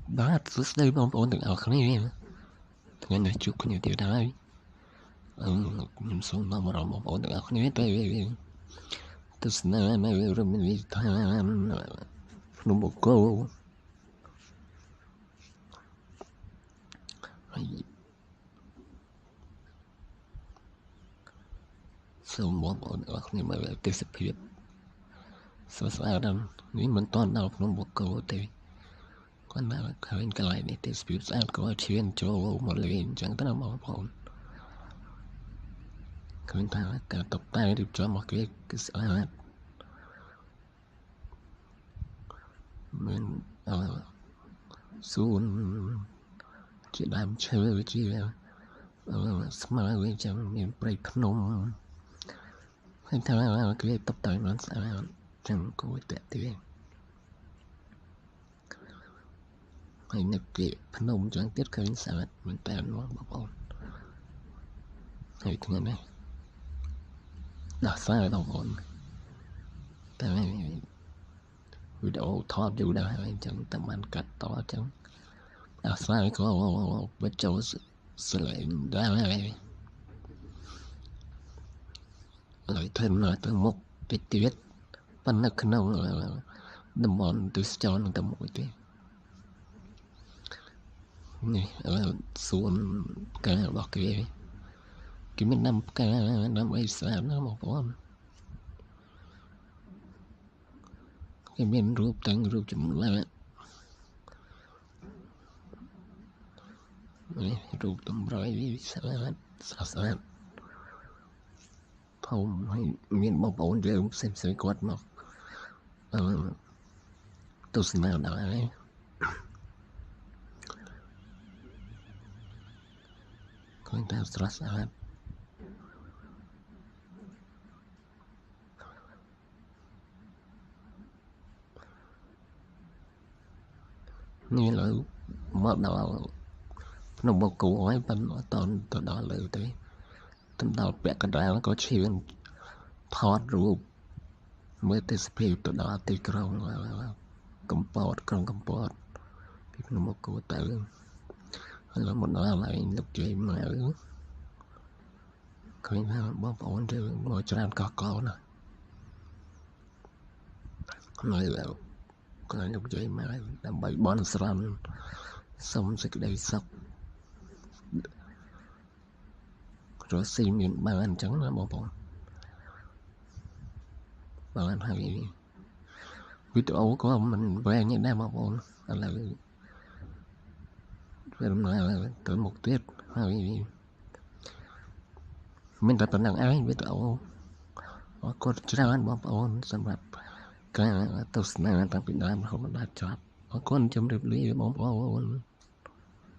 Đó suốt đây bom ổn được ở không nàyថ្ងៃនេះជួបគ្នាទៀតហើយខ្ញុំសូមនាំអារម្មណ៍បងប្អូនទាំងអស់គ្នាទៅទស្សនានៅរមណីយដ្ឋានភ្នំបូកគោហើយសូមបងប្អូនទាំងអស់គ្នាមើលទេសភាពស្រស់ស្អាតនេះមិនទាន់ដល់ភ្នំបូកគោទេគាត់មកឃើញកន្លែងនេះទេសភាពស្អាតក៏ឈានចូលមកលេងអញ្ចឹងទៅបងប្អូនឃើញថាការតុបតែងរៀបចំរបស់គេគឺស្អាតមានសួនជាដើមឈើជាស្មៅអញ្ចឹងមានព្រៃភ្នំឃើញថាគេតុបតែងបានស្អាតចឹងគួរតាក់ទាញហើយនៅគេភ្នំចឹងទៀតឃើញស្អាតមែនតើបងប្អូនហើយថ្ងៃនេះដោះសារបងប្អូនតែវីដេអូថតយូរដែរហើយអញ្ចឹងតែបានកាត់តអញ្ចឹងដោះសារក៏បញ្ចូលសលេងដែរហើយធ្វើមកទៅមុខតិចទៀតប៉ុន្តែក្នុងតំបន់ទេសចរណ៍នឹងតែមួយទេនេះសួនផ្ការបស់គេមានដាំផ្កាដើម្បីស្អាតណាស់បងប្អូនគេមានរូបតាំងរូបចម្លាក់នេះរូបតម្រុយស្អាតស្អាតធំហើយមានបងប្អូនយើងផ្សេងគាត់មកទស្សនាដែរឃើញតែស្រស់ស្អាតនេះលើមកដល់ភ្នំបូកគោហើយប៉ុន្តែអត់ទៅដល់លើទេទៅដល់ពាក់កណ្ដាលក៏ឈឿនថតរូបមើលទេសភាពទៅដល់ទីក្រុងកំពតក្រុងកំពតពីភ្នំបូកគោទៅហើយមកដល់ហើយលោកជ័យមកឃើញថាបងប្អូនយើងមកច្រើនកកណាហើយគាត់លោកជ័យមកដើម្បីបន់ស្រន់សុំសេចក្តីសុខរស់ស៊ីមានបានអញ្ចឹងណាបងប្អូនបានហើយវីដេអូក៏មិនវែងដែរបងប្អូនឥឡូវធ្វើដំណើរទៅមុខទៀតហើយមានតែប៉ុណ្្នឹងឯងវីដេអូអរគុណច្រើនបងប្អូនសម្រាប់ការទស្សនាតាំងពីដើមរហូតដល់ចប់អរគុណជម្រាបលាបងប្អូន